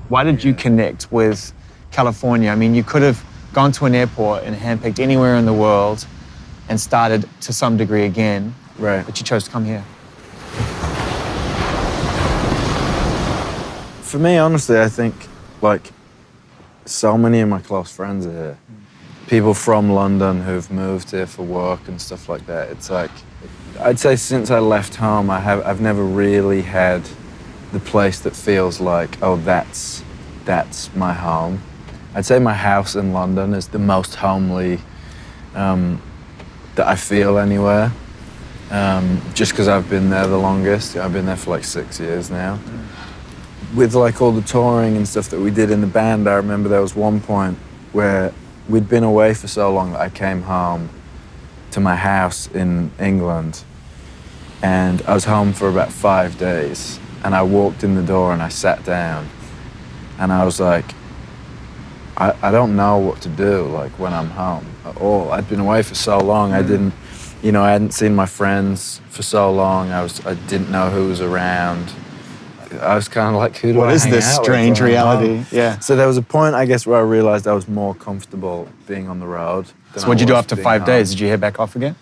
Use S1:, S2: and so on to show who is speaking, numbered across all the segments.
S1: Why did you connect with California? I mean, you could have gone to an airport and handpicked anywhere in the world and started to some degree again,
S2: right?
S1: But you chose to come here.
S2: For me, honestly, I think like so many of my close friends are here. People from London who've moved here for work and stuff like that. It's like, I'd say since I left home, I've never really had the place that feels like, oh, that's my home. I'd say my house in London is the most homely that I feel anywhere. Just because I've been there the longest. I've been there for like 6 years now. With like all the touring and stuff that we did in the band, I remember there was one point where we'd been away for so long that I came home to my house in England, and I was home for about 5 days, and I walked in the door and I sat down and I was like, I don't know what to do like when I'm home at all. I'd been away for so long. I didn't, you know, I hadn't seen my friends for so long. I didn't know who was around. I was kind of like, who do I hang out with?
S1: What is this strange reality? Yeah.
S2: So there was a point, I guess, where I realized I was more comfortable being on the road.
S1: So what'd you do after 5 days? Did you head back off again?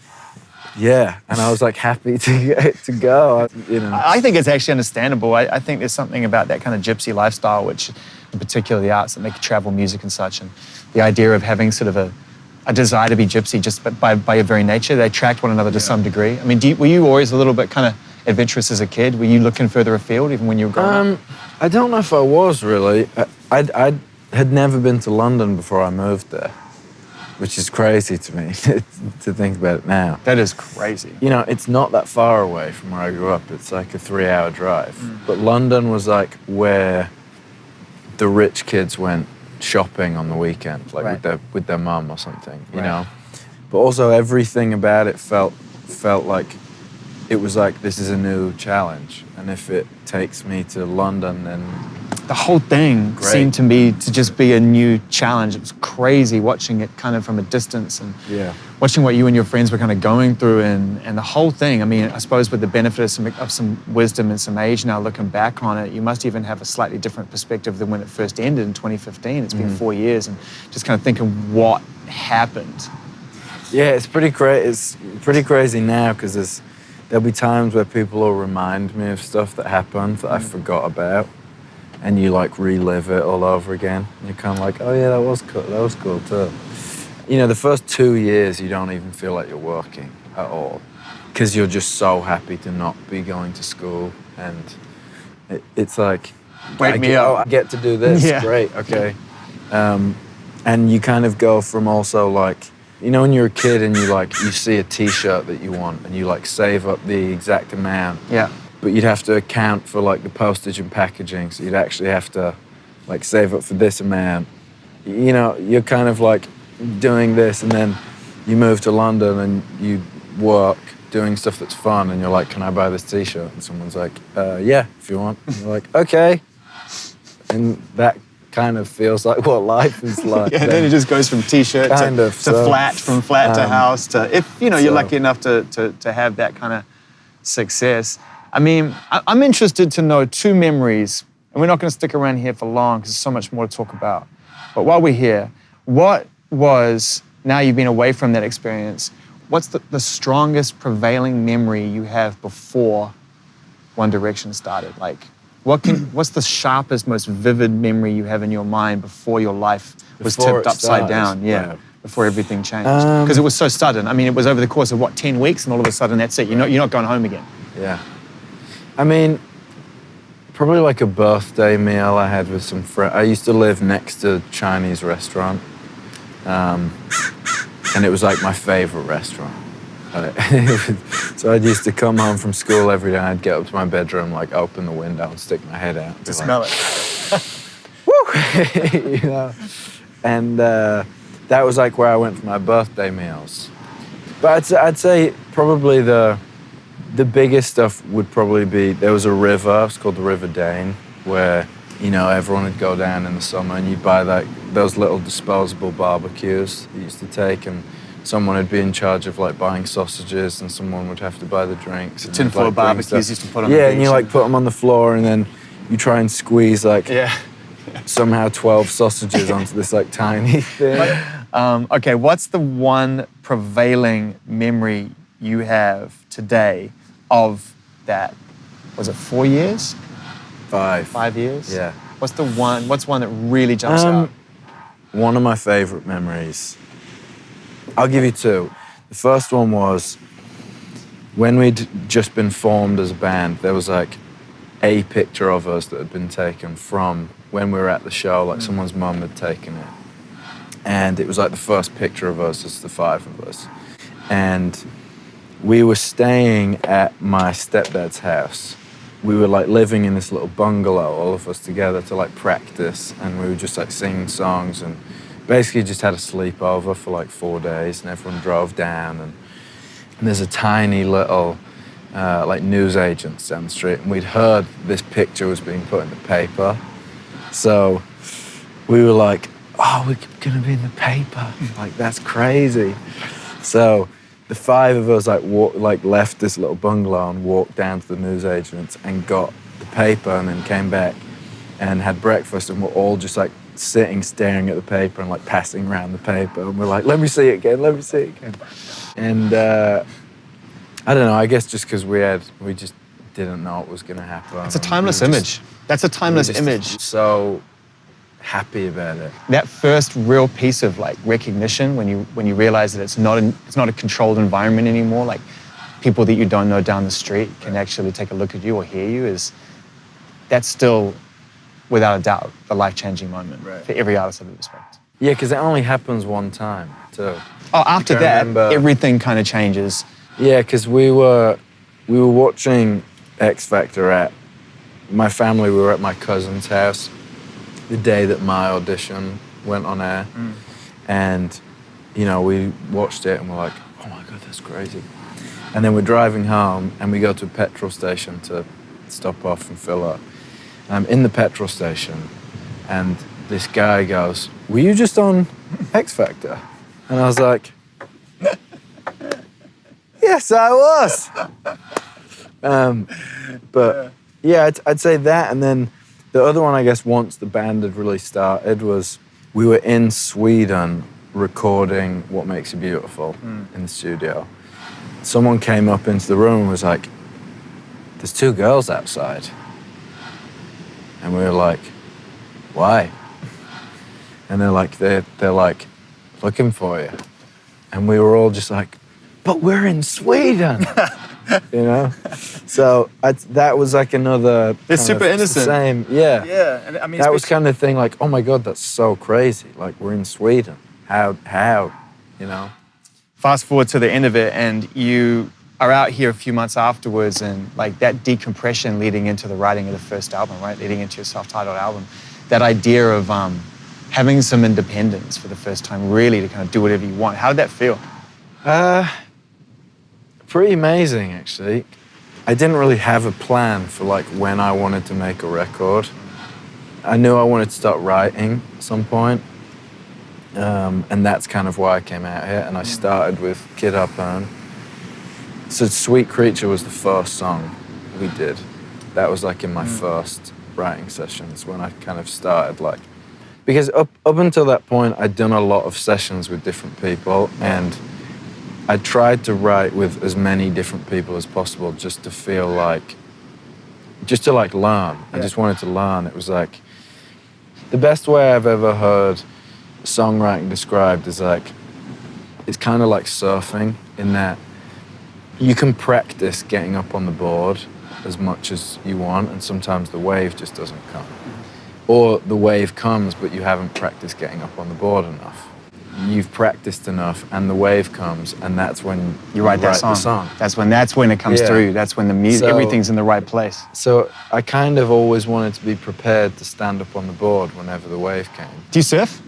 S2: Yeah, and I was like happy to go, you know.
S1: I think it's actually understandable. I think there's something about that kind of gypsy lifestyle, which, in particular, the arts that make travel music and such, and the idea of having sort of a desire to be gypsy just by your very nature, they attract one another to some degree. I mean, were you always a little bit kind of adventurous as a kid? Were you looking further afield even when you were growing up?
S2: I don't know if I was really. I had never been to London before I moved there, which is crazy to me to think about it now.
S1: That is crazy.
S2: You know, it's not that far away from where I grew up. It's like a 3-hour drive. But London was like where the rich kids went shopping on the weekend, like with their mum or something, you know? But also everything about it felt like it was like, this is a new challenge. And if it takes me to London, then
S1: the whole thing seemed to me to just be a new challenge. It was crazy watching it kind of from a distance and watching what you and your friends were kind of going through and the whole thing. I mean, I suppose with the benefit of some wisdom and some age now looking back on it, you must even have a slightly different perspective than when it first ended in 2015. It's been 4 years and just kind of thinking what happened.
S2: Yeah, it's pretty crazy now because there'll be times where people will remind me of stuff that happened that I forgot about. And you like relive it all over again. And you're kind of like, oh yeah, that was cool too. You know, the first 2 years you don't even feel like you're working at all because you're just so happy to not be going to school. And it's like,
S1: wake me up.
S2: I get to do this, great, okay. And you kind of go from also like, you know when you're a kid and you see a t-shirt that you want and you like save up the exact amount.
S1: Yeah.
S2: But you'd have to account for like the postage and packaging, so you'd actually have to like save up for this amount. You know, you're kind of like doing this and then you move to London and you work doing stuff that's fun and you're like, can I buy this t-shirt? And someone's like, yeah, if you want. And you're like, okay. And that kind of feels like what life is like.
S1: Yeah, then it just goes from t-shirt to flat, from flat to house to, if you know, you're lucky enough to have that kind of success. I mean, I'm interested to know 2 memories, and we're not going to stick around here for long because there's so much more to talk about. But while we're here, what was, now you've been away from that experience, what's the strongest prevailing memory you have before One Direction started? Like, what's the sharpest, most vivid memory you have in your mind before your life was tipped upside down? Yeah. Right. Before everything changed. Because it was so sudden. I mean, it was over the course of, 10 weeks, and all of a sudden that's it. You're not going home again.
S2: Yeah. I mean, probably like a birthday meal I had with some friends. I used to live next to a Chinese restaurant, and it was like my favorite restaurant. So I used to come home from school every day, and I'd get up to my bedroom, like open the window and stick my head out.
S1: To smell it.
S2: Woo! You know? And that was like where I went for my birthday meals. But I'd say probably the biggest stuff would probably be, there was a river, it's called the River Dane, where, you know, everyone would go down in the summer and you'd buy those little disposable barbecues that you used to take, and someone would be in charge of like buying sausages and someone would have to buy the drinks.
S1: Tin full of barbecues used to put on the
S2: beach.
S1: beach.
S2: And you like put them on the floor and then you try and squeeze like somehow 12 sausages onto this like tiny thing.
S1: Okay, what's the one prevailing memory you have today of that? Was it 4 years?
S2: 5.
S1: 5 years?
S2: Yeah.
S1: What's one that really jumps out?
S2: One of my favorite memories. I'll give you 2. The first one was when we'd just been formed as a band, there was like a picture of us that had been taken from when we were at the show, like someone's mum had taken it. And it was like the first picture of us as the 5 of us. And we were staying at my stepdad's house. We were like living in this little bungalow, all of us together to like practice. And we were just like singing songs and basically just had a sleepover for like 4 days and everyone drove down. And there's a tiny little like newsagents down the street, and we'd heard this picture was being put in the paper. So we were like, oh, we're gonna be in the paper. Like, that's crazy. So the 5 of us like left this little bungalow and walked down to the newsagents and got the paper and then came back and had breakfast, and we're all just like sitting, staring at the paper and like passing around the paper, and we're like, let me see it again, let me see it again. And I don't know, I guess just because we just didn't know what was going to happen.
S1: It's a timeless image. That's a timeless image.
S2: So happy about it.
S1: That first real piece of like recognition when you realize that it's not a controlled environment anymore, like people that you don't know down the street can actually take a look at you or hear you, that's still, without a doubt, the life-changing moment for every artist I've ever spoken to.
S2: Yeah, because it only happens one time too.
S1: Oh, after that, everything kind of changes.
S2: Yeah, because we were watching X Factor at my family. We were at my cousin's house the day that my audition went on air, and you know, we watched it and we're like, oh my god, that's crazy. And then we're driving home and we go to a petrol station to stop off and fill up. And I'm in the petrol station and this guy goes, were you just on X Factor? And I was like, yes, I was. But yeah, I'd say that. And then the other one, I guess, once the band had really started, was we were in Sweden recording What Makes You Beautiful in the studio. Someone came up into the room and was like, there's 2 girls outside. And we were like, why? And they're like looking for you. And we were all just like, but we're in Sweden, you know? So that was like another...
S1: They're super innocent.
S2: Same, yeah.
S1: Yeah, and I mean...
S2: That was kind of the thing, like, oh my God, that's so crazy. Like, we're in Sweden. How, you know?
S1: Fast forward to the end of it and you are out here a few months afterwards, and like that decompression leading into the writing of the first album, right? Leading into your self-titled album. That idea of having some independence for the first time, really to kind of do whatever you want. How did that feel?
S2: Pretty amazing, actually. I didn't really have a plan for like when I wanted to make a record. I knew I wanted to start writing at some point. And that's kind of why I came out here. And I started with Kid Upburn. So Sweet Creature was the first song we did. That was like in my first writing sessions when I kind of started like, because up until that point, I'd done a lot of sessions with different people, and I tried to write with as many different people as possible just to feel like, just to like learn. I just wanted to learn. It was like, the best way I've ever heard songwriting described is like, it's kind of like surfing in that you can practice getting up on the board as much as you want, and sometimes the wave just doesn't come. Or the wave comes, but you haven't practiced getting up on the board enough. You've practiced enough, and the wave comes, and that's when you write the song.
S1: That's when it comes through. That's when the music, everything's in the right place.
S2: So I kind of always wanted to be prepared to stand up on the board whenever the wave came.
S1: Do you surf?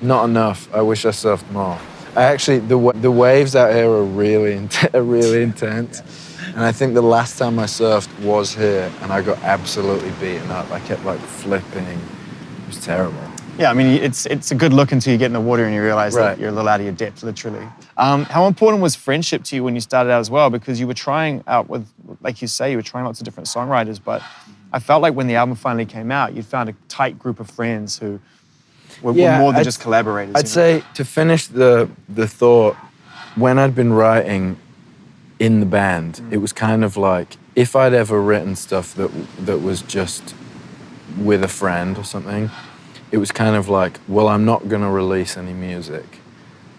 S2: Not enough. I wish I surfed more. I actually, the waves out here are really intense. And I think the last time I surfed was here, and I got absolutely beaten up. I kept like flipping. It was terrible.
S1: Yeah, I mean, it's a good look until you get in the water and you realize that you're a little out of your depth, literally. How important was friendship to you when you started out as well? Because you were trying out with, like you say, you were trying lots of different songwriters, but I felt like when the album finally came out, you found a tight group of friends who were more than just collaborators.
S2: I'd say, to finish the thought, when I'd been writing in the band, it was kind of like, if I'd ever written stuff that was just with a friend or something, it was kind of like, well, I'm not going to release any music,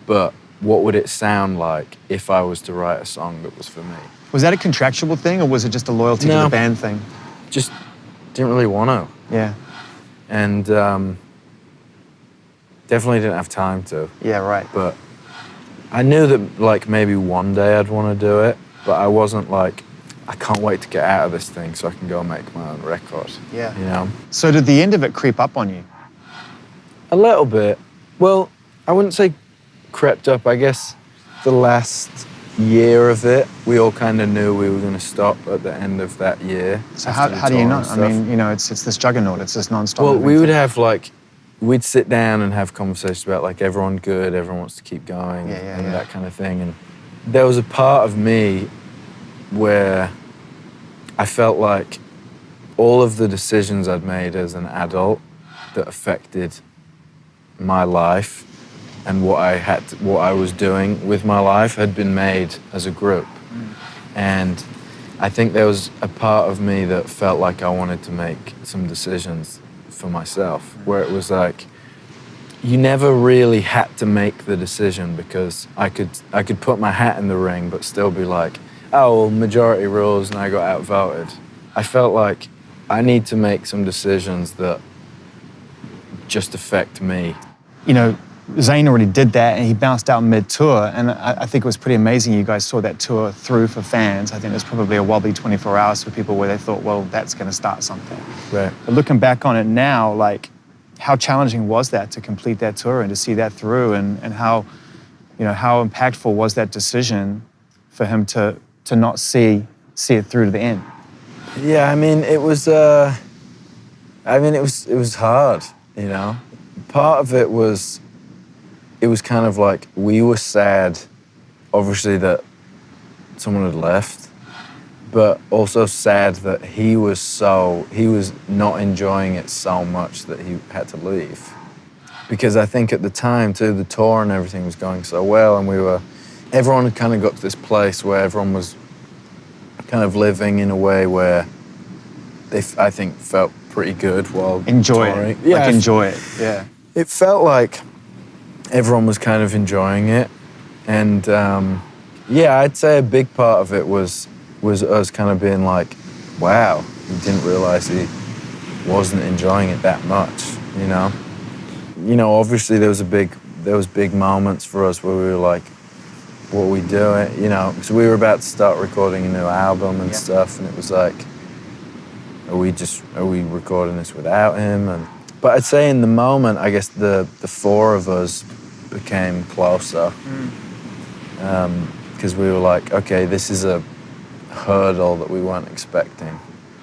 S2: but what would it sound like if I was to write a song that was for me?
S1: Was that a contractual thing, or was it just a loyalty to the band thing?
S2: Just didn't really want to.
S1: Yeah.
S2: And definitely didn't have time to.
S1: Yeah, right.
S2: But I knew that like maybe one day I'd want to do it, but I wasn't like, I can't wait to get out of this thing so I can go make my own record.
S1: Yeah.
S2: You know?
S1: So did the end of it creep up on you?
S2: A little bit. Well, I wouldn't say crept up. I guess the last year of it, we all kind of knew we were going to stop at the end of that year.
S1: So how do you know? I mean, you know, it's this juggernaut, it's this non-stop.
S2: Well, we would have like, we'd sit down and have conversations about like everyone good, everyone wants to keep going, and that kind of thing. And there was a part of me where I felt like all of the decisions I'd made as an adult that affected my life and what I was doing with my life had been made as a group. And I think there was a part of me that felt like I wanted to make some decisions for myself, where it was like, you never really had to make the decision, because I could put my hat in the ring but still be like, oh, well, majority rules and I got outvoted. I felt like I need to make some decisions that just affect me.
S1: You know, Zane already did that, and he bounced out mid-tour, and I think it was pretty amazing you guys saw that tour through for fans. I think there's probably a wobbly 24 hours for people where they thought, well, that's going to start something.
S2: Right.
S1: But looking back on it now, like, how challenging was that to complete that tour and to see that through, and how, you know, how impactful was that decision for him to not see it through to the end?
S2: Yeah, I mean, it was hard, you know. Part of it was, it was kind of like, we were sad, obviously, that someone had left, but also sad that he was not enjoying it so much that he had to leave. Because I think at the time, too, the tour and everything was going so well, and everyone had kind of got to this place where everyone was kind of living in a way where they, I think, felt pretty good while touring.
S1: Enjoy it, yeah.
S2: It felt like everyone was kind of enjoying it. And yeah, I'd say a big part of it was us kind of being like, wow, we didn't realize he wasn't enjoying it that much, you know? You know, obviously there was big moments for us where we were like, what are we doing? You know, because we were about to start recording a new album and stuff, and it was like, are we recording this without him? But I'd say in the moment, I guess the four of us became closer, because we were like, okay, this is a hurdle that we weren't expecting.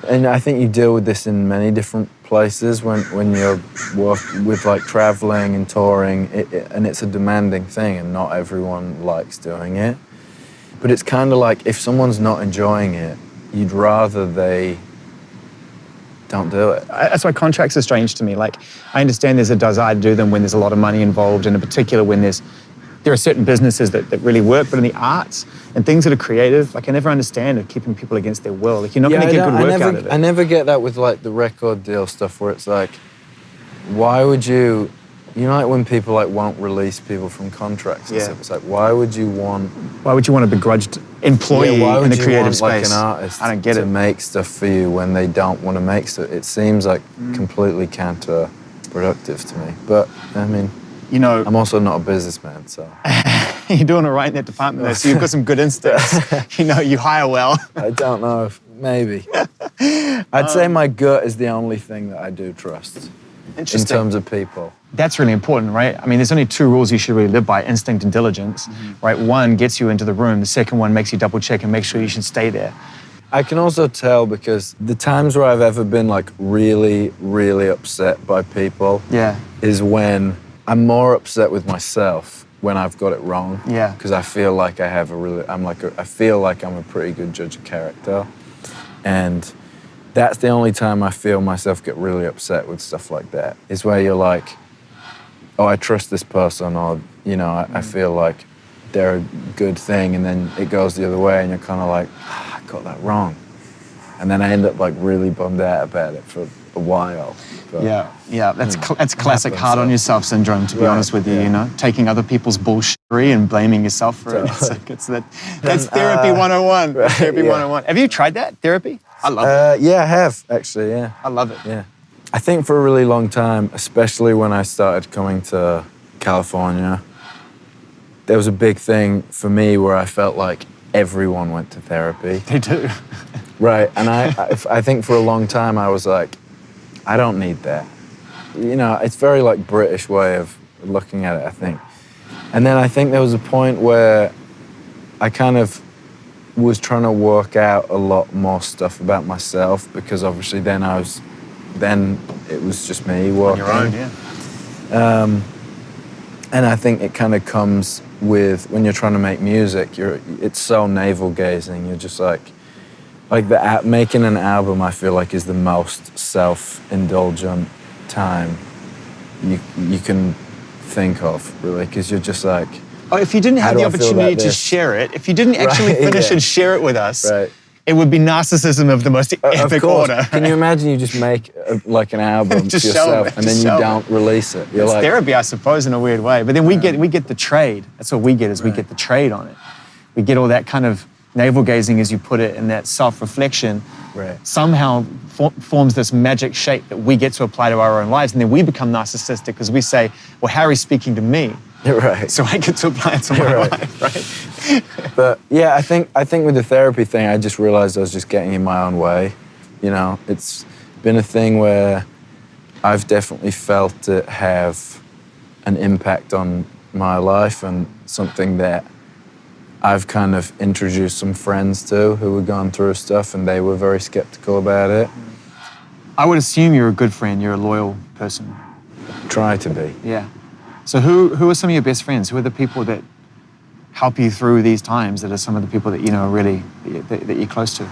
S2: And I think you deal with this in many different places when you're with like traveling and touring, and it's a demanding thing, and not everyone likes doing it. But it's kind of like, if someone's not enjoying it, you'd rather they don't do it.
S1: That's why contracts are strange to me. Like, I understand there's a desire to do them when there's a lot of money involved, and in particular when there are certain businesses that really work, but in the arts and things that are creative, like, I never understand keeping people against their will. Like, you're not going to get good work out of it.
S2: I never get that with like the record deal stuff, where it's like, why would you know, like when people like won't release people from contracts and stuff, it's like, why would you want a begrudged employee in the creative space? Like an artist, I don't get it, to make stuff for you when they don't want to make stuff? It seems like completely counterproductive to me. But I mean, you know, I'm also not a businessman, so.
S1: You're doing it right in that department there, so you've got some good instincts. You know, you hire well.
S2: I don't know if, maybe. I'd say my gut is the only thing that I do trust in terms of people.
S1: That's really important, right? I mean, there's only two rules you should really live by: instinct and diligence, right? One gets you into the room, the second one makes you double check and make sure you should stay there.
S2: I can also tell, because the times where I've ever been like really, really upset by people is when I'm more upset with myself when I've got it wrong. Yeah. Because I feel like I feel like I'm a pretty good judge of character. And that's the only time I feel myself get really upset with stuff like that, is where you're like, oh, I trust this person, or, you know, I feel like they're a good thing, and then it goes the other way and you're kind of like, I got that wrong. And then I end up like really bummed out about it for a while. But,
S1: yeah, that's classic hard on yourself syndrome, to be honest with you, you know, taking other people's bullshittery and blaming yourself for it. That's therapy 101.
S2: Right,
S1: therapy 101. Have you tried that, therapy? I love it.
S2: Yeah, I have, actually, yeah.
S1: I love it.
S2: Yeah. I think for a really long time, especially when I started coming to California, there was a big thing for me where I felt like everyone went to therapy.
S1: They do.
S2: Right, and I think for a long time I was like, I don't need that. You know, it's very like British way of looking at it, I think. And then I think there was a point where I kind of was trying to work out a lot more stuff about myself, because obviously then it was just me working.
S1: On your own, yeah.
S2: And I think it kind of comes with, when you're trying to make music, it's so navel-gazing. You're just like making an album, I feel like, is the most self-indulgent time you can think of, really, because you're just like,
S1: oh, if you didn't have the opportunity to share it, if you didn't actually finish and share it with us, it would be narcissism of the most epic order.
S2: Can you imagine you just make like an album to yourself and then you don't release it?
S1: It's like, therapy, I suppose, in a weird way. But then we get the trade. That's what we get, is we get the trade on it. We get all that kind of navel-gazing, as you put it, and that self-reflection somehow forms this magic shape that we get to apply to our own lives. And then we become narcissistic because we say, well, Harry's speaking to me.
S2: Right.
S1: So I get to apply it to my life, right?
S2: But yeah, I think with the therapy thing, I just realized I was just getting in my own way. You know, it's been a thing where I've definitely felt it have an impact on my life, and something that I've kind of introduced some friends to who were going through stuff, and they were very skeptical about it.
S1: I would assume you're a good friend, you're a loyal person.
S2: Try to be.
S1: Yeah. So who are some of your best friends? Who are the people that help you through these times, that are some of the people that you know really that you're close to?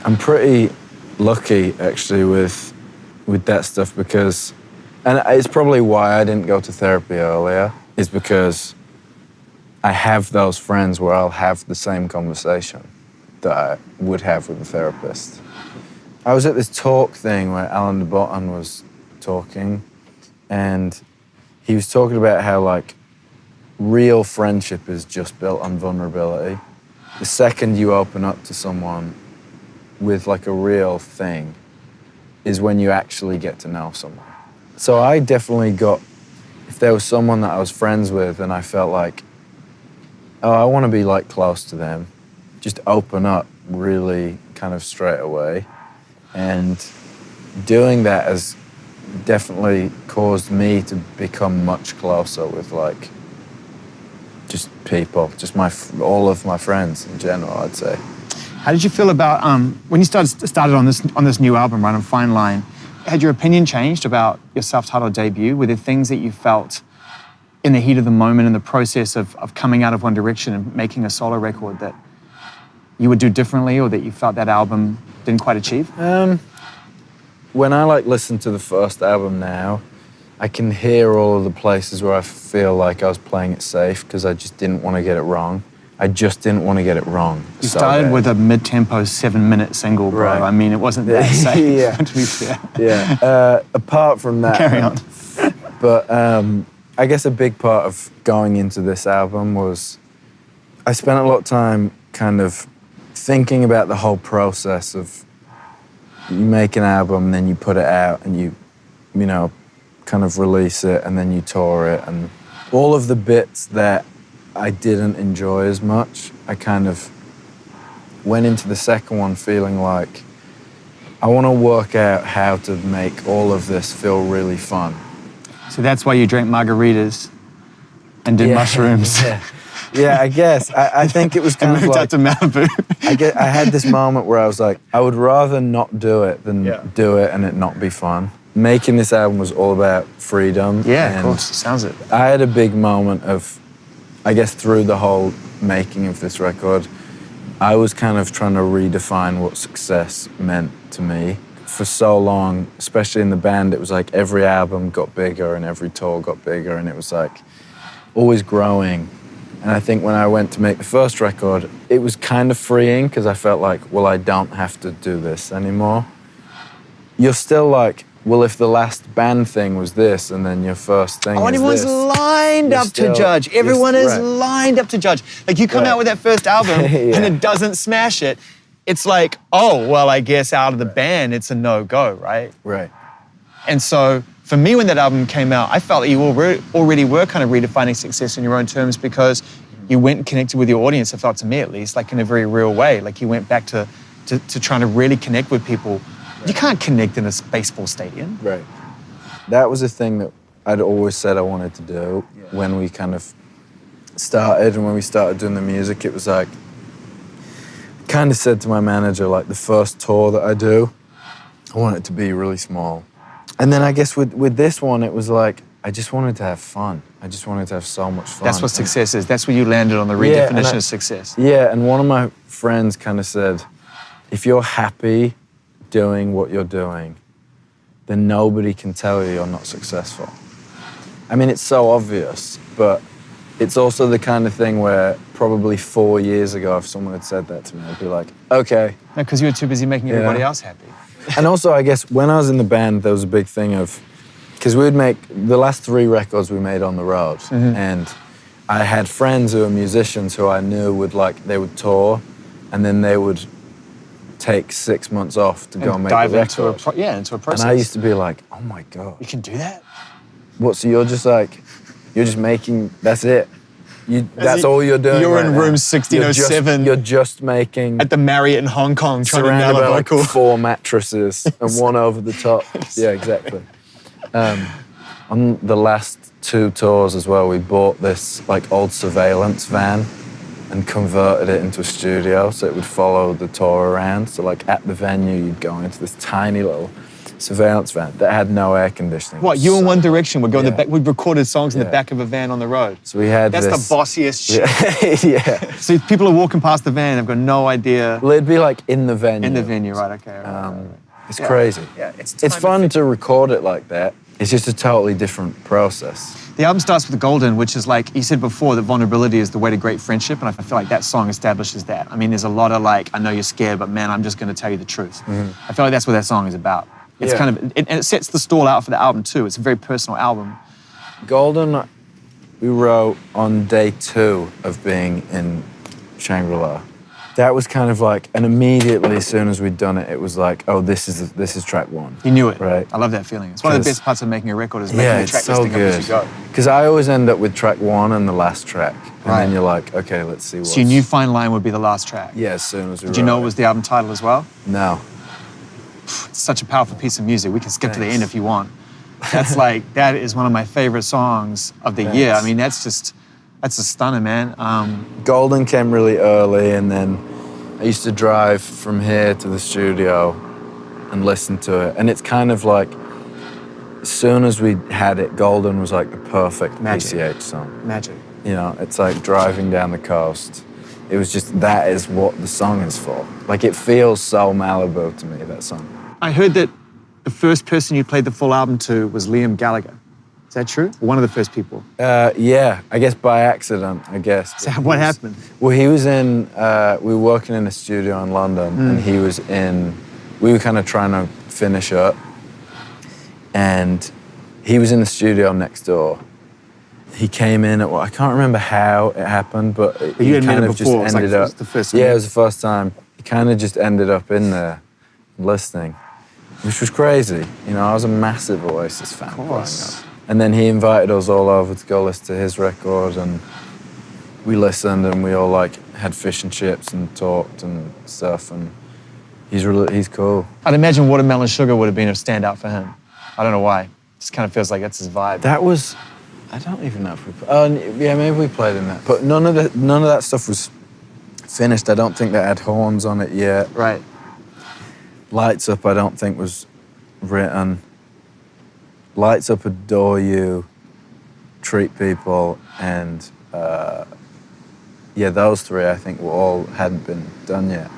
S2: I'm pretty lucky, actually, with that stuff, because, and it's probably why I didn't go to therapy earlier, is because I have those friends where I'll have the same conversation that I would have with a therapist. I was at this talk thing where Alan de Botton was talking, and he was talking about how, like, real friendship is just built on vulnerability. The second you open up to someone with, like, a real thing is when you actually get to know someone. So I definitely got, if there was someone that I was friends with and I felt like, oh, I want to be, like, close to them, just open up really kind of straight away. And doing that has definitely caused me to become much closer with, like, just people, just all of my friends in general, I'd say.
S1: How did you feel about when you started on this new album, Run and Fine Line? Had your opinion changed about your self-titled debut? Were there things that you felt in the heat of the moment, in the process of coming out of one direction and making a solo record, that you would do differently, or that you felt that album didn't quite achieve?
S2: When I listen to the first album now, I can hear all of the places where I feel like I was playing it safe, because I just didn't want to get it wrong. I just didn't want to get it wrong.
S1: You started with a mid-tempo 7-minute single, bro. Right. I mean, it wasn't that safe, to be fair.
S2: Yeah. Apart from that.
S1: Carry on.
S2: But I guess a big part of going into this album was I spent a lot of time kind of thinking about the whole process of, you make an album, and then you put it out, and you know, kind of release it, and then you tour it, and all of the bits that I didn't enjoy as much, I kind of went into the second one feeling like I want to work out how to make all of this feel really fun.
S1: So that's why you drank margaritas and did mushrooms.
S2: Yeah, I guess. I think it was kind of
S1: moved
S2: like...
S1: out to Malibu.
S2: I had this moment where I was like, I would rather not do it than do it and it not be fun. Making this album was all about freedom.
S1: Yeah, of course, sounds it.
S2: I had a big moment of, I guess, through the whole making of this record, I was kind of trying to redefine what success meant to me. for so long, especially in the band, it was like every album got bigger and every tour got bigger, and it was like always growing. And I think when I went to make the first record, it was kind of freeing because I felt like, well, I don't have to do this anymore. You're still like, well, if the last band thing was this and then your first thing is
S1: everyone's
S2: this,
S1: lined up to judge. Everyone is lined up to judge. Like you come out with that first album and it doesn't smash it. It's like, oh, well, I guess out of the band, it's a no-go, right?
S2: Right.
S1: And so for me, when that album came out, I felt that you already were kind of redefining success in your own terms because you went and connected with your audience, it felt to me at least, like in a very real way. Like you went back to trying to really connect with people. Right. You can't connect in a baseball stadium.
S2: Right. That was a thing that I'd always said I wanted to do when we kind of started and when we started doing the music. It was like, kind of said to my manager, like the first tour that I do, I want it to be really small. And then I guess with this one, it was like, I just wanted to have fun. I just wanted to have so much fun.
S1: That's what success is. That's where you landed on the redefinition of success.
S2: Yeah, and one of my friends kind of said, if you're happy doing what you're doing, then nobody can tell you you're not successful. I mean, it's so obvious, but it's also the kind of thing where probably 4 years ago, if someone had said that to me, I'd be like, okay.
S1: No, because you were too busy making everybody else happy.
S2: And also, I guess, when I was in the band, there was a big thing of, because we would make, the last 3 records we made on the road, and I had friends who were musicians who I knew would they would tour, and then they would take 6 months off to go and make
S1: dive
S2: the record.
S1: into a process.
S2: And I used to be like, oh my God.
S1: You can do that?
S2: What, so you're just making, that's it? That's all you're doing.
S1: You're
S2: right
S1: in
S2: now.
S1: room 1607.
S2: You're just making
S1: at the Marriott in Hong Kong, trying to nail
S2: surrounded
S1: a
S2: by like
S1: vocal.
S2: 4 mattresses and one over the top. Yeah, exactly. On the last 2 tours as well, we bought this like old surveillance van and converted it into a studio so it would follow the tour around. So like at the venue, you'd go into this tiny little surveillance van that had no air conditioning.
S1: What, you and One Direction would go in the back, we'd recorded songs in the back of a van on the road.
S2: So we had
S1: That's
S2: this,
S1: the bossiest shit.
S2: yeah.
S1: So people are walking past the van, they've got no idea.
S2: Well, it'd be like in the venue.
S1: In the venue, right, okay. Right.
S2: It's crazy.
S1: Yeah,
S2: it's fun to record it like that. It's just a totally different process.
S1: The album starts with Golden, which is like, you said before, that vulnerability is the way to great friendship, and I feel like that song establishes that. I mean, there's a lot of like, I know you're scared, but man, I'm just gonna tell you the truth. I feel like that's what that song is about. It's kind of, and it sets the stall out for the album too. It's a very personal album.
S2: Golden, we wrote on day 2 of being in Shangri-La. That was kind of like, and immediately as soon as we'd done it, it was like, oh, this is track 1.
S1: You knew it.
S2: Right.
S1: I love that feeling. It's one of the best parts of making a record is making the track
S2: so
S1: listing up as you go.
S2: Because I always end up with track 1 and the last track. And then you're like, okay, let's see what.
S1: So you knew Fine Line would be the last track?
S2: Yeah, as soon as we
S1: Did you know it was the album title as well?
S2: No.
S1: It's such a powerful piece of music. We can skip to the end if you want. That's like, that is one of my favorite songs of the year. I mean, that's a stunner, man.
S2: Golden came really early, and then I used to drive from here to the studio and listen to it. And it's kind of like, as soon as we had it, Golden was like the perfect PCH song.
S1: Magic.
S2: You know, it's like driving down the coast. It was just, that is what the song is for. Like, it feels so Malibu to me, that song.
S1: I heard that the first person you played the full album to was Liam Gallagher. Is that true? One of the first people?
S2: Yeah, I guess by accident, I guess.
S1: So what happened?
S2: Well, he was in, we were working in a studio in London, and he was in, we were kind of trying to finish up, and he was in the studio next door. He came in at, well, I can't remember how it happened, but he kind of just ended up.
S1: It was the first time.
S2: Yeah, it was the first time. He kind of just ended up in there listening, which was crazy. You know, I was a massive Oasis fan growing up. And then he invited us all over to go listen to his record, and we listened, and we all like had fish and chips and talked and stuff, and he's cool.
S1: I'd imagine Watermelon Sugar would have been a standout for him. I don't know why. It just kind of feels like that's his vibe.
S2: That was, I don't even know if we yeah, maybe we played in that. But none of that stuff was finished. I don't think that had horns on it yet.
S1: Right.
S2: Lights Up, I don't think was written. Lights Up, Adore You, Treat People, and yeah, those 3 I think hadn't been done yet.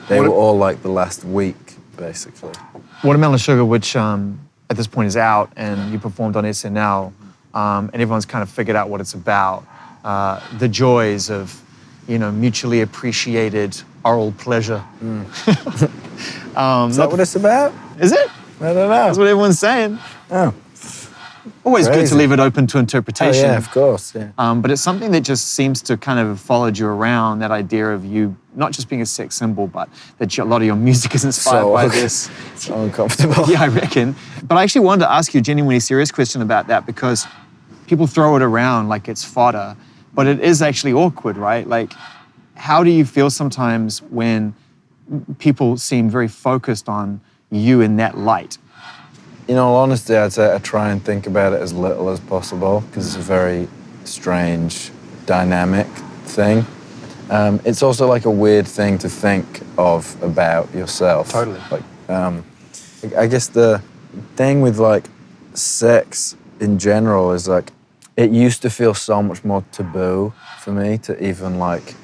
S2: They were all like the last week basically.
S1: Watermelon Sugar, which at this point is out, and you performed on SNL, and everyone's kind of figured out what it's about. The joys of, mutually appreciated oral pleasure.
S2: Is that what it's about?
S1: Is it?
S2: I don't know.
S1: That's what everyone's saying.
S2: Oh.
S1: Always
S2: Crazy.
S1: good to leave it open to interpretation.
S2: Oh, yeah, of course, yeah.
S1: But it's something that just seems to kind of followed you around, that idea of you not just being a sex symbol, but that a lot of your music is inspired by this.
S2: So uncomfortable.
S1: Yeah, I reckon. But I actually wanted to ask you a genuinely serious question about that, because people throw it around like it's fodder, but it is actually awkward, right? Like, how do you feel sometimes when people seem very focused on you in that light?
S2: In all honesty, I'd say I try and think about it as little as possible, because it's a very strange, dynamic thing. It's also like a weird thing to think of about yourself.
S1: Totally.
S2: Like, I guess the thing with like sex in general is like, it used to feel so much more taboo for me to even like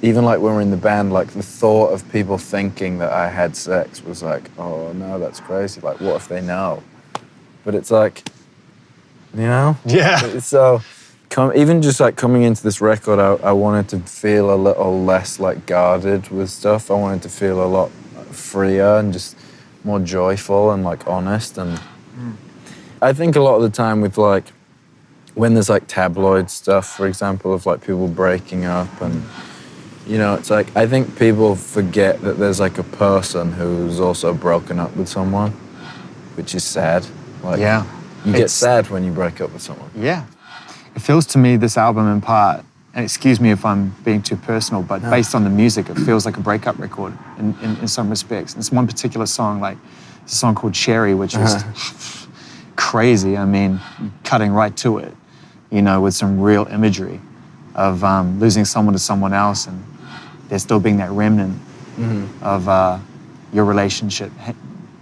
S2: when we're in the band, like the thought of people thinking that I had sex was like, oh no, that's crazy. Like, what if they know? But it's like,
S1: Yeah.
S2: So even just like coming into this record, I wanted to feel a little less like guarded with stuff. I wanted to feel a lot freer and just more joyful and like honest. And I think a lot of the time with like, when there's like tabloid stuff, for example, of like people breaking up and, it's like, I think people forget that there's like a person who's also broken up with someone, which is sad. Like,
S1: Yeah.
S2: you get sad when you break up with someone.
S1: Yeah. It feels to me, this album in part, and excuse me if I'm being too personal, but based on the music, it feels like a breakup record in some respects. And it's one particular song, like it's a song called Cherry, which is crazy. I mean, cutting right to it, with some real imagery of losing someone to someone else, and there still being that remnant of your relationship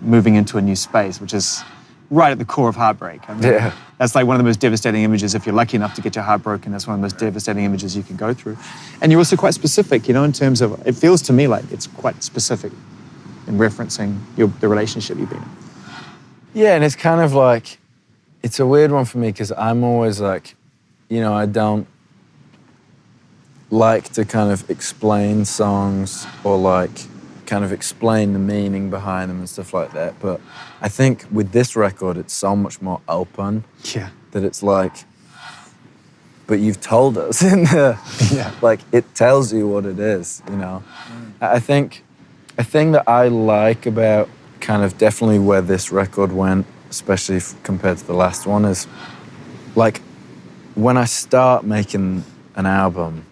S1: moving into a new space, which is right at the core of heartbreak. I mean, that's like one of the most devastating images. If you're lucky enough to get your heart broken, that's one of the most devastating images you can go through. And you're also quite specific, in terms of, it feels to me like it's quite specific in referencing the relationship you've been in.
S2: Yeah, and it's kind of like, it's a weird one for me because I'm always like, I don't like to kind of explain songs or like kind of explain the meaning behind them and stuff like that. But I think with this record, it's so much more open.
S1: Yeah.
S2: That it's like, but you've told us in the, like it tells you what it is, I think a thing that I like about kind of definitely where this record went, especially compared to the last one, is like when I start making an album,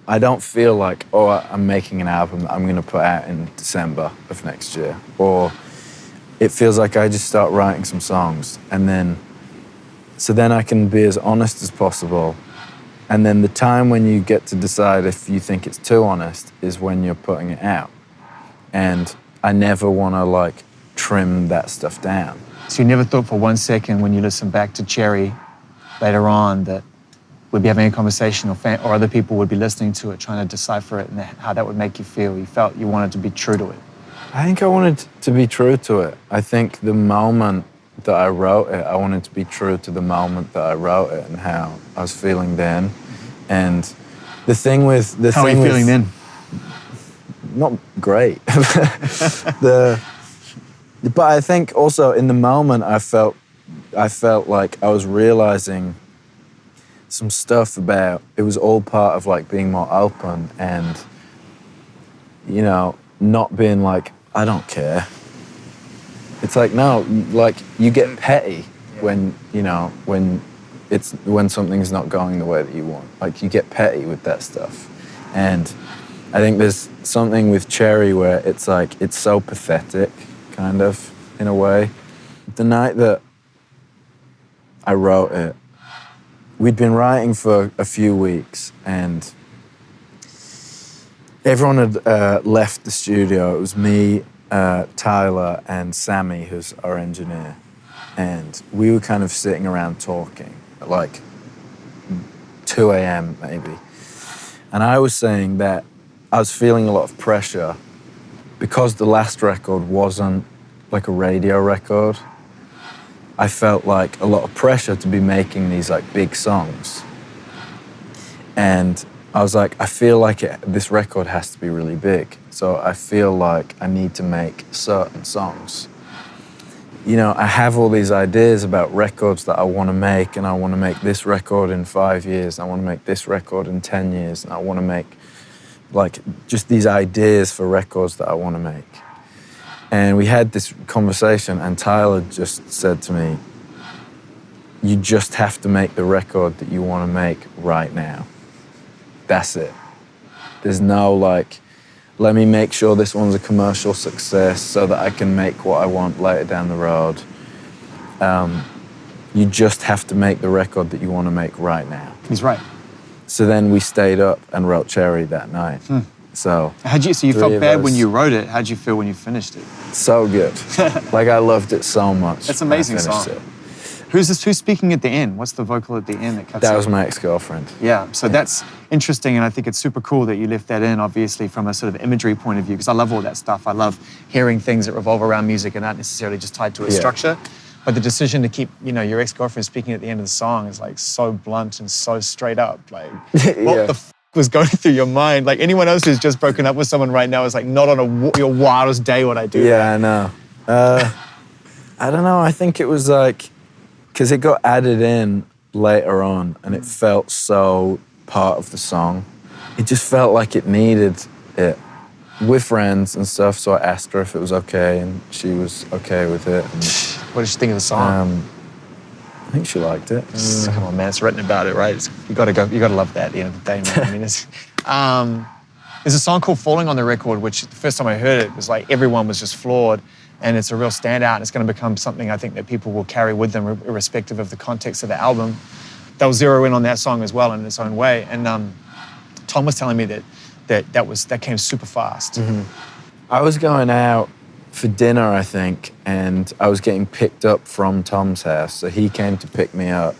S2: I don't feel like, oh, I'm making an album that I'm going to put out in December of next year. Or it feels like I just start writing some songs so then I can be as honest as possible. And then the time when you get to decide if you think it's too honest is when you're putting it out. And I never want to like trim that stuff down.
S1: So you never thought for one second when you listen back to Cherry later on that we'd be having a conversation or other people would be listening to it, trying to decipher it and how that would make you feel? You felt you wanted to be true to it.
S2: I think I wanted to be true to it. I think the moment that I wrote it, I wanted to be true to the moment that I wrote it and how I was feeling then. And the thing with...
S1: How are you feeling then?
S2: Not great. But I think also in the moment I felt like I was realizing some stuff about, it was all part of like being more open and, not being like, I don't care. It's like, no, like you get petty when something's not going the way that you want. Like you get petty with that stuff. And I think there's something with Cherry where it's like, it's so pathetic, kind of, in a way. The night that I wrote it, we'd been writing for a few weeks and everyone had left the studio. It was me, Tyler, and Sammy, who's our engineer. And we were kind of sitting around talking at like 2 a.m. maybe. And I was saying that I was feeling a lot of pressure because the last record wasn't like a radio record, I felt like a lot of pressure to be making these like big songs. And I was like, I feel like this record has to be really big. So I feel like I need to make certain songs. You know, I have all these ideas about records that I want to make, and I want to make this record in 5 years, and I want to make this record in 10 years, and I want to make like just these ideas for records that I want to make. And we had this conversation, and Tyler just said to me, you just have to make the record that you want to make right now. That's it. There's no like, let me make sure this one's a commercial success so that I can make what I want later down the road. You just have to make the record that you want to make right now.
S1: He's right.
S2: So then we stayed up and wrote Cherry that night. So
S1: you felt bad when you wrote it. How'd you feel when you finished it?
S2: So good. Like I loved it so much.
S1: That's an amazing song. Who's speaking at the end? What's the vocal at the end that cuts
S2: That
S1: in?
S2: was my ex-girlfriend.
S1: Yeah, so that's interesting, and I think it's super cool that you left that in, obviously, from a sort of imagery point of view, because I love all that stuff. I love hearing things that revolve around music and aren't necessarily just tied to a structure. But the decision to keep, you know, your ex-girlfriend speaking at the end of the song is like so blunt and so straight up. Like, what the was going through your mind? Like anyone else who's just broken up with someone right now is like, not on your wildest day would I do that.
S2: Yeah, I know. I don't know, I think it was like, because it got added in later on and it felt so part of the song. It just felt like it needed it. We're friends and stuff, so I asked her if it was okay and she was okay with it. And,
S1: what did she think of the song?
S2: I think she liked it.
S1: Come on, man, it's written about it, right? You gotta love that at the end of the day, man. I mean, there's a song called Falling on the record, which the first time I heard it was like everyone was just floored. And it's a real standout. It's going to become something I think that people will carry with them, irrespective of the context of the album. They'll zero in on that song as well in its own way. And Tom was telling me that came super fast.
S2: I was going out for dinner, I think, and I was getting picked up from Tom's house. So he came to pick me up.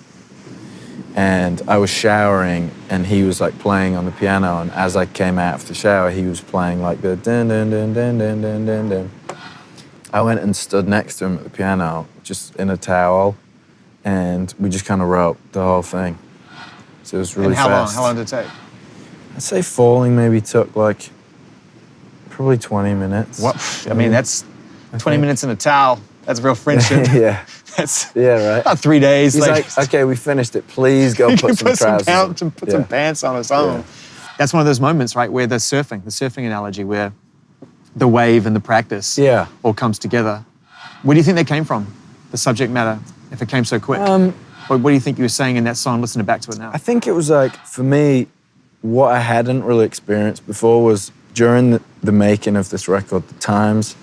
S2: And I was showering, and he was like playing on the piano. And as I came out of the shower, he was playing like the dun dun dun dun dun dun dun dun. I went and stood next to him at the piano, just in a towel, and we just kind of wrote the whole thing. So it was really fast.
S1: How long did it take?
S2: I'd say Falling maybe took like, probably 20 minutes.
S1: What? I mean, that's 20 minutes in a towel. That's real friendship.
S2: Yeah.
S1: Right. About 3 days.
S2: He's like, okay, we finished it. Please go put some trousers on.
S1: Put some pants on or something. Yeah. That's one of those moments, right, where the surfing analogy, where the wave and the practice all comes together. Where do you think that came from, the subject matter, if it came so quick? What do you think you were saying in that song, listening back to it now?
S2: I think it was like, for me, what I hadn't really experienced before was during the making of this record, the times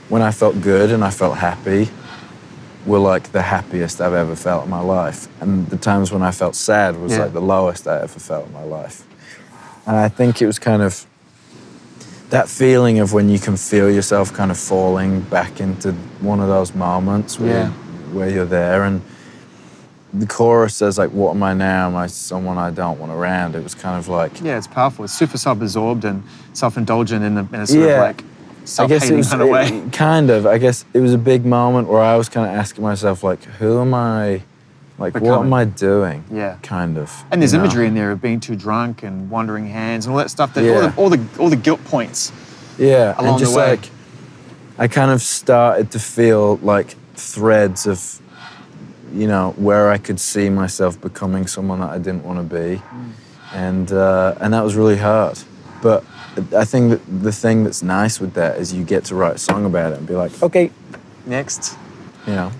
S2: when I felt good and I felt happy were like the happiest I've ever felt in my life. And the times when I felt sad was like the lowest I ever felt in my life. And I think it was kind of that feeling of when you can feel yourself kind of falling back into one of those moments where you're there. And the chorus says like, what am I now? Am I someone I don't want around? It was kind of like...
S1: Yeah, it's powerful. It's super self-absorbed and self-indulgent in a sort of like self-hating kind of way.
S2: Kind of. I guess it was a big moment where I was kind of asking myself like, who am I? Like, what am I doing?
S1: Yeah.
S2: Kind of.
S1: And there's imagery in there of being too drunk and wandering hands and all that stuff, that all the guilt points.
S2: Yeah,
S1: along
S2: and just
S1: the way.
S2: like, I kind of started to feel like threads of, you know, where I could see myself becoming someone that I didn't want to be. And that was really hard. But I think that the thing that's nice with that is you get to write a song about it and be like, okay,
S1: next.
S2: You know.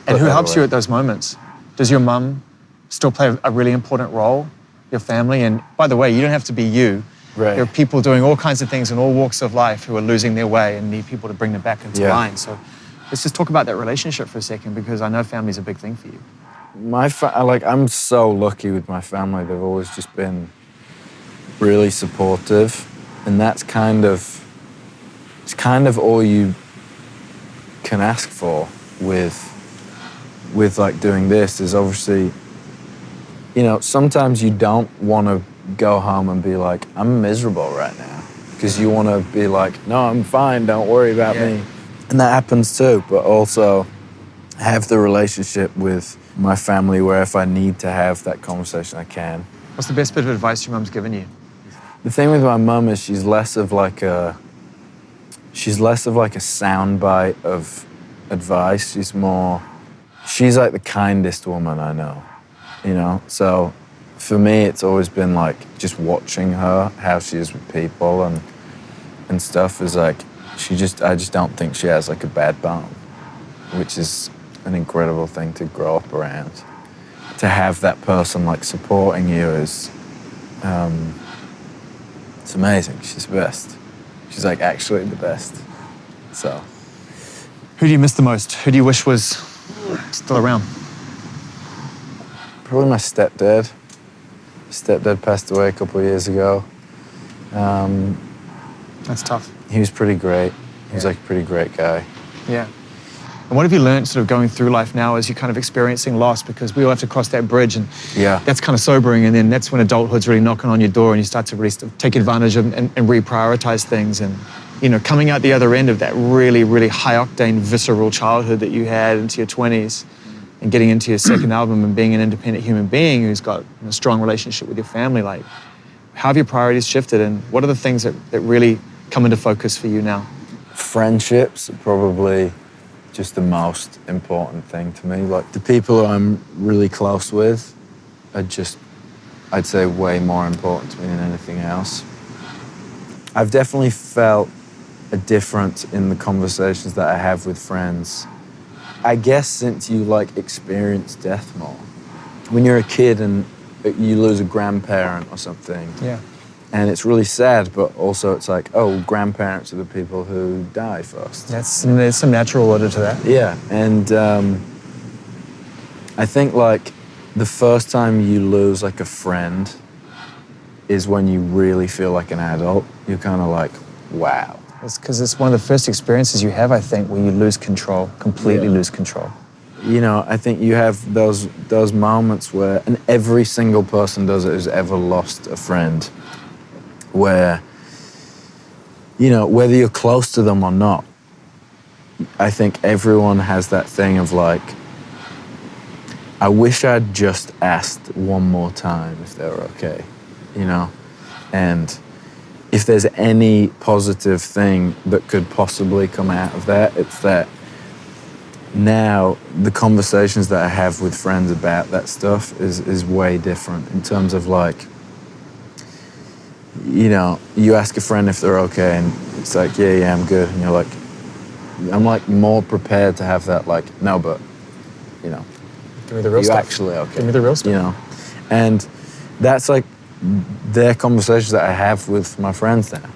S1: And who helps you at those moments? Does your mum still play a really important role? Your family? And by the way, you don't have to be you.
S2: Right.
S1: There are people doing all kinds of things in all walks of life who are losing their way and need people to bring them back into line. So let's just talk about that relationship for a second, because I know family's a big thing for you.
S2: I'm so lucky with my family. They've always just been really supportive, and that's kind of all you can ask for with like doing this. Is obviously, you know, sometimes you don't want to go home and be like, I'm miserable right now, because you want to be like, no, I'm fine, don't worry about me. And that happens too, but also have the relationship with my family where if I need to have that conversation, I can.
S1: What's the best bit of advice your mum's given you?
S2: The thing with my mum is she's less of like a soundbite of advice. She's like the kindest woman I know, you know? So for me, it's always been like just watching her, how she is with people and stuff is like, I just don't think she has like a bad bone, which is an incredible thing to grow up around. To have that person like supporting you is, it's amazing. She's the best. She's like actually the best. So.
S1: Who do you miss the most? Who do you wish was still around?
S2: Probably my stepdad. Stepdad passed away a couple of years ago.
S1: That's tough.
S2: He was pretty great. He was like a pretty great guy.
S1: Yeah. And what have you learned sort of going through life now as you're kind of experiencing loss? Because we all have to cross that bridge, and that's kind of sobering. And then that's when adulthood's really knocking on your door and you start to really take advantage of and reprioritize things. And, you know, coming out the other end of that really, really high octane, visceral childhood that you had into your 20s and getting into your second album and being an independent human being who's got a strong relationship with your family, like, how have your priorities shifted and what are the things that really come into focus for you now?
S2: Friendships are probably just the most important thing to me. Like the people who I'm really close with are just, I'd say, way more important to me than anything else. I've definitely felt a difference in the conversations that I have with friends. I guess since you like experience death more. When you're a kid and you lose a grandparent or something, and it's really sad, but also it's like, oh, grandparents are the people who die first.
S1: There's some natural order to that.
S2: Yeah, and I think like the first time you lose like a friend is when you really feel like an adult. You're kind of like, wow.
S1: It's because it's one of the first experiences you have, I think, where you lose control, completely lose control.
S2: You know, I think you have those moments where, and every single person does it who's ever lost a friend, where, you know, whether you're close to them or not, I think everyone has that thing of like, I wish I'd just asked one more time if they were okay, you know? And if there's any positive thing that could possibly come out of that, it's that now the conversations that I have with friends about that stuff is way different in terms of like, you know, you ask a friend if they're okay and it's like, yeah, I'm good. And you're like, I'm like more prepared to have that like, no, but, you know,
S1: give me the real stuff.
S2: Actually okay.
S1: Give me the real stuff.
S2: You know, and that's like their conversations that I have with my friends now.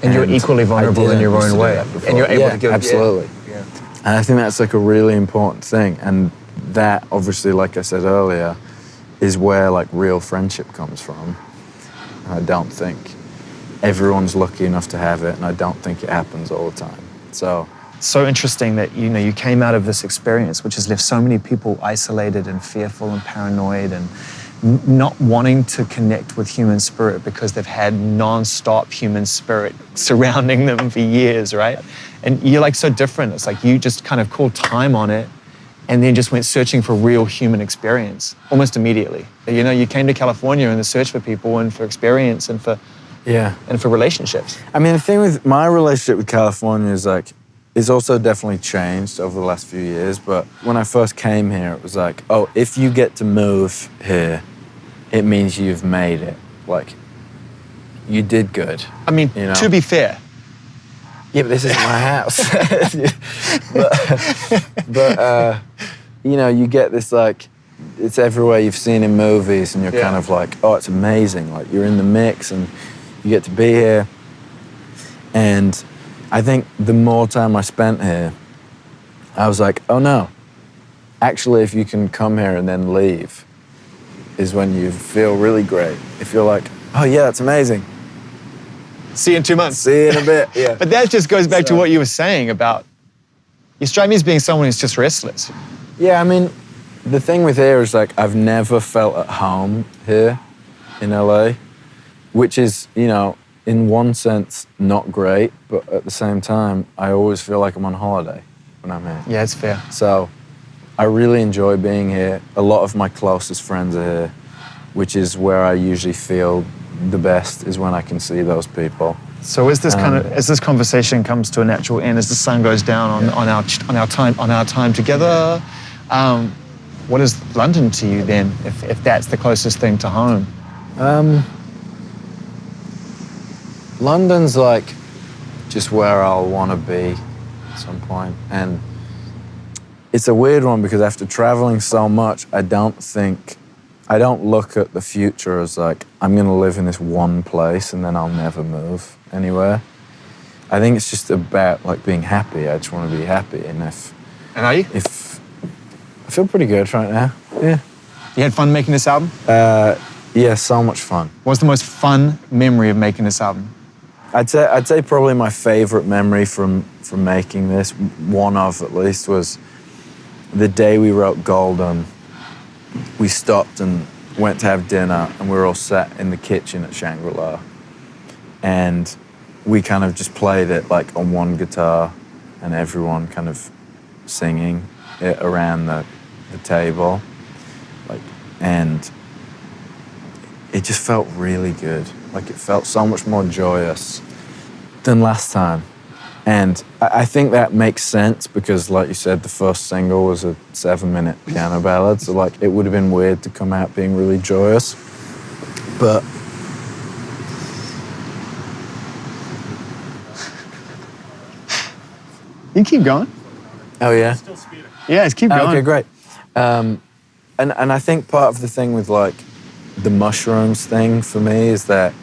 S1: And you're equally vulnerable in your own way. And you're able to give.
S2: Absolutely. Yeah. And I think that's like a really important thing. And that obviously, like I said earlier, is where like real friendship comes from. And I don't think everyone's lucky enough to have it, and I don't think it happens all the time. So
S1: interesting that, you know, you came out of this experience, which has left so many people isolated and fearful and paranoid and not wanting to connect with human spirit because they've had non-stop human spirit surrounding them for years, right? And you're like so different. It's like you just kind of called time on it and then just went searching for real human experience almost immediately. You know, you came to California in the search for people and for experience and for relationships.
S2: I mean, the thing with my relationship with California is like, it's also definitely changed over the last few years, but when I first came here, it was like, oh, if you get to move here, it means you've made it. Like, you did good.
S1: I mean,
S2: you know?
S1: To be fair.
S2: Yeah, but this is my house. but you know, you get this like, it's everywhere you've seen in movies and you're kind of like, oh, it's amazing. Like, you're in the mix and you get to be here. And I think the more time I spent here, I was like, oh no, actually if you can come here and then leave is when you feel really great. If you're like, oh yeah, that's amazing.
S1: See you in 2 months.
S2: See you in a bit, yeah.
S1: But that just goes back to what you were saying about, you strike me as being someone who's just restless.
S2: Yeah, I mean, the thing with here is like, I've never felt at home here in LA, which is, you know, in one sense, not great, but at the same time, I always feel like I'm on holiday when I'm here.
S1: Yeah, it's fair.
S2: So I really enjoy being here. A lot of my closest friends are here, which is where I usually feel the best, is when I can see those people.
S1: So as this conversation comes to a natural end, as the sun goes down on our time together, what is London to you then, if that's the closest thing to home?
S2: London's like just where I'll want to be at some point. And it's a weird one because after traveling so much, I don't look at the future as like, I'm gonna live in this one place and then I'll never move anywhere. I think it's just about like being happy. I just want to be happy. And
S1: are you?
S2: I feel pretty good right now, yeah.
S1: You had fun making this album?
S2: Yeah, so much fun.
S1: What's the most fun memory of making this album?
S2: I'd say probably my favorite memory from making this, one of at least, was the day we wrote Golden. We stopped and went to have dinner, and we were all sat in the kitchen at Shangri-La. And we kind of just played it like on one guitar, and everyone kind of singing it around the table. And it just felt really good. Like it felt so much more joyous than last time. And I think that makes sense because, like you said, the first single was a 7-minute piano ballad, so like it would have been weird to come out being really joyous. But
S1: you keep going.
S2: Oh yeah?
S1: Yeah, keep going.
S2: Okay, great. And I think part of the thing with like the mushrooms thing for me is that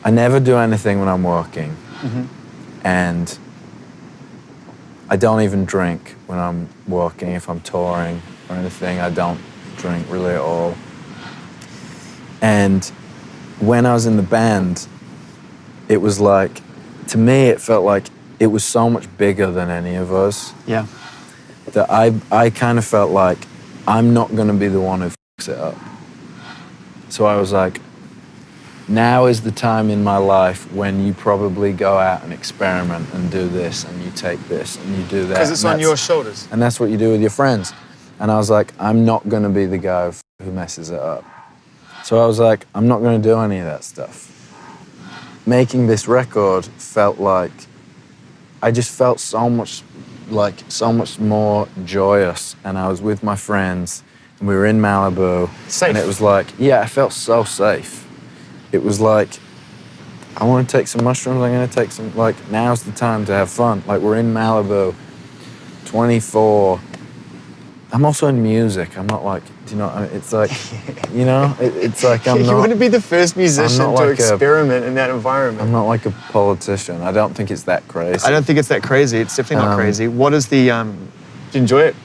S2: I never do anything when I'm working. Mm-hmm. And I don't even drink when I'm working. If I'm touring or anything, I don't drink really at all. And when I was in the band, it was like, to me, it felt like it was so much bigger than any of us.
S1: Yeah.
S2: That I kind of felt like I'm not going to be the one who fucks it up. So I was like, now is the time in my life when you probably go out and experiment and do this and you take this and you do that.
S1: Because it's on your shoulders.
S2: And that's what you do with your friends. And I was like, I'm not going to be the guy who messes it up. So I was like, I'm not going to do any of that stuff. Making this record felt like, I just felt so much more joyous. And I was with my friends and we were in Malibu.
S1: Safe.
S2: And it was like, yeah, I felt so safe. It was like, I want to take some mushrooms, I'm going to take some, like, now's the time to have fun. Like, we're in Malibu, 24. I'm also in music. I'm not like, do you know, it's like, you know, it's like I'm not...
S1: You wouldn't be the first musician to
S2: like
S1: experiment in that environment.
S2: I'm not like a politician. I don't think it's that crazy.
S1: I don't think it's that crazy. It's definitely not crazy. What is the, do you enjoy it?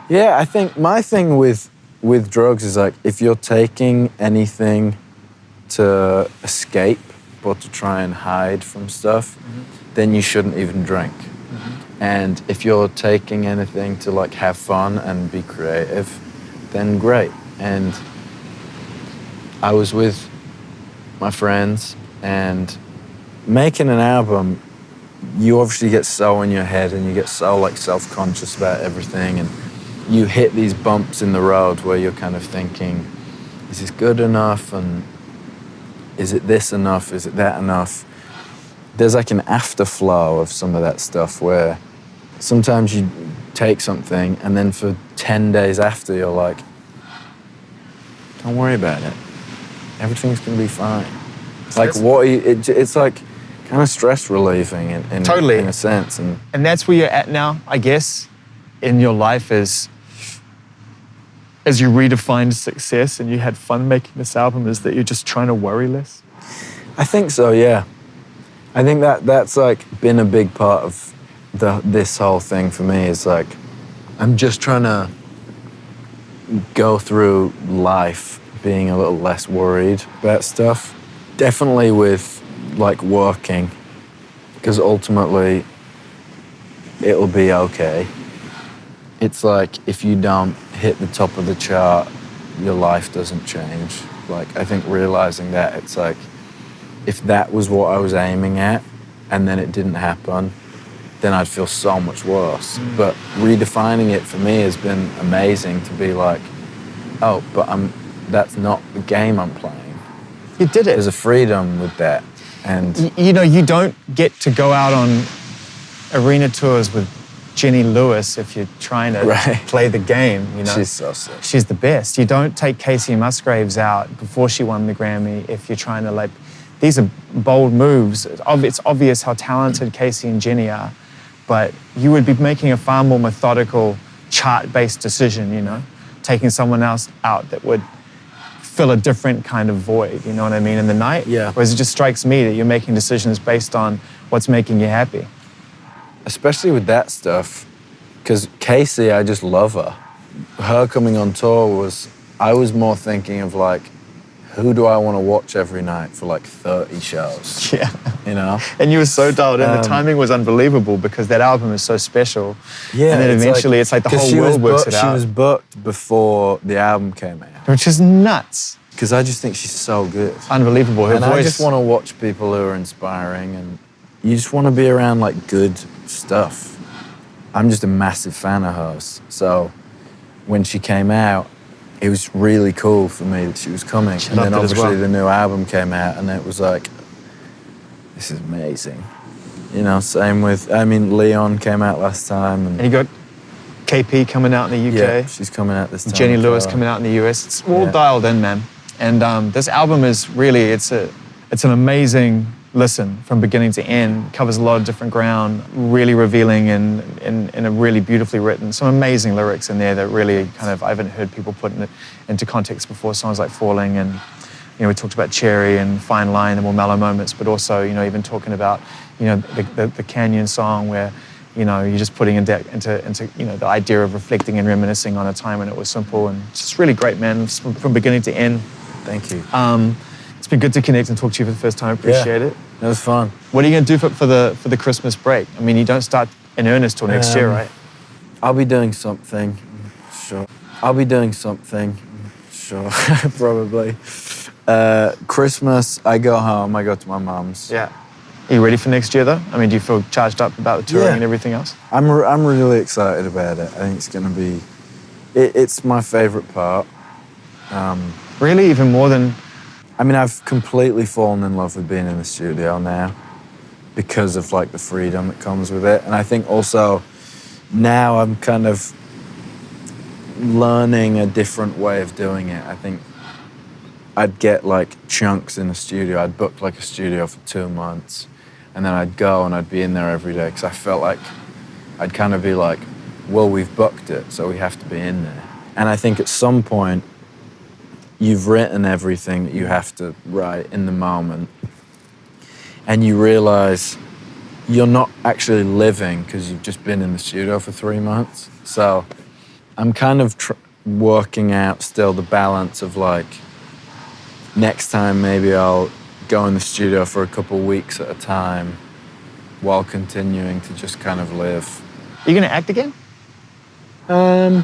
S2: Yeah, I think my thing with drugs is like, if you're taking anything to escape or to try and hide from stuff, then you shouldn't even drink. And if you're taking anything to like have fun and be creative, then great. And I was with my friends, and making an album, you obviously get so in your head and you get so like self-conscious about everything, and you hit these bumps in the road where you're kind of thinking, is this good enough? And is it this enough? Is it that enough? There's like an afterflow of some of that stuff where sometimes you take something and then for 10 days after you're like, don't worry about it. Everything's gonna be fine. Like it's like kind of stress relieving in
S1: Totally.
S2: In a sense.
S1: And that's where you're at now, I guess, in your life as you redefined success and you had fun making this album, is that you're just trying to worry less?
S2: I think so, yeah. I think that's like been a big part of this whole thing for me, is like, I'm just trying to go through life being a little less worried about stuff. Definitely with like working, because ultimately it'll be okay. It's like if you don't hit the top of the chart, your life doesn't change. Like, I think realizing that, it's like, if that was what I was aiming at and then it didn't happen, then I'd feel so much worse. But redefining it for me has been amazing to be like, oh, but that's not the game I'm playing.
S1: You did it.
S2: There's a freedom with that. And
S1: you know, you don't get to go out on arena tours with Jenny Lewis if you're trying to play the game, you know.
S2: She's so sick.
S1: She's the best. You don't take Casey Musgraves out before she won the Grammy if you're trying to like, these are bold moves. It's obvious how talented Casey and Jenny are, but you would be making a far more methodical, chart-based decision, you know, taking someone else out that would fill a different kind of void, you know what I mean, in the night?
S2: Yeah.
S1: Whereas it just strikes me that you're making decisions based on what's making you happy.
S2: Especially with that stuff, because Casey, I just love her. Her coming on tour I was more thinking of like, who do I want to watch every night for like 30 shows?
S1: Yeah.
S2: You know?
S1: And you were so dialed in. The timing was unbelievable because that album is so special.
S2: Yeah.
S1: And then eventually it's like the whole world works it out.
S2: She was booked before the album came out.
S1: Which is nuts.
S2: Because I just think she's so good.
S1: Unbelievable. Her voice.
S2: I just want to watch people who are inspiring, and you just want to be around like good stuff. I'm just a massive fan of hers. So when she came out, it was really cool for me that she was coming. And then obviously the new album came out and it was like, this is amazing. You know, same with, I mean, Leon came out last time. And
S1: you got KP coming out in the UK.
S2: Yeah, she's coming out this time.
S1: Jenny Lewis coming out in the US. It's all dialed in, man. And this album is really, it's an amazing listen from beginning to end. Covers a lot of different ground, really revealing and in a really beautifully written, some amazing lyrics in there that really kind of, I haven't heard people put it into context before. Songs like Falling, and, you know, we talked about Cherry and Fine Line, the more mellow moments, but also, you know, even talking about, you know, the Canyon song where, you know, you're just putting into you know, the idea of reflecting and reminiscing on a time when it was simple. And it's just really great, man, from beginning to end.
S2: Thank you.
S1: It's been good to connect and talk to you for the first time. I appreciate it.
S2: It was fun.
S1: What are you going to do for the Christmas break? I mean, you don't start in earnest till next year, right?
S2: I'll be doing something. Sure. I'll be doing something. Sure. Probably. Christmas, I go home. I go to my mum's.
S1: Yeah. Are you ready for next year, though? I mean, do you feel charged up about the touring and everything else?
S2: I'm really excited about it. I think it's going to be... It's my favourite part.
S1: Really? Even more than...
S2: I mean, I've completely fallen in love with being in the studio now because of like the freedom that comes with it. And I think also now I'm kind of learning a different way of doing it. I think I'd get like chunks in the studio. I'd book like a studio for 2 months and then I'd go and I'd be in there every day because I felt like I'd kind of be like, well, we've booked it, so we have to be in there. And I think at some point, you've written everything that you have to write in the moment, and you realize you're not actually living because you've just been in the studio for 3 months. So I'm kind of working out still the balance of like, next time maybe I'll go in the studio for a couple weeks at a time while continuing to just kind of live.
S1: Are you going to act again?
S2: Yeah.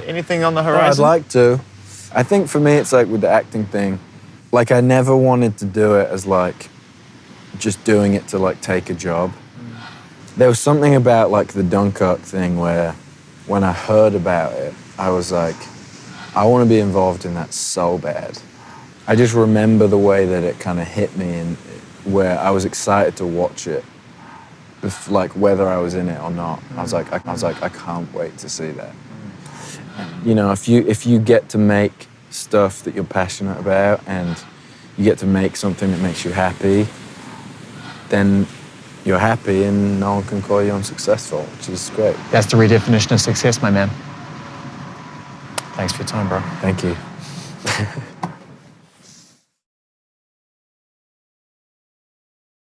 S1: Anything on the horizon?
S2: I'd like to. I think for me, it's like with the acting thing, like I never wanted to do it as like, just doing it to like take a job. There was something about like the Dunkirk thing where when I heard about it, I was like, I want to be involved in that so bad. I just remember the way that it kind of hit me and where I was excited to watch it, like whether I was in it or not. I was like, I can't wait to see that. You know, if you get to make stuff that you're passionate about and you get to make something that makes you happy, then you're happy and no one can call you unsuccessful, which is great.
S1: That's the redefinition of success, my man. Thanks for your time, bro.
S2: Thank you.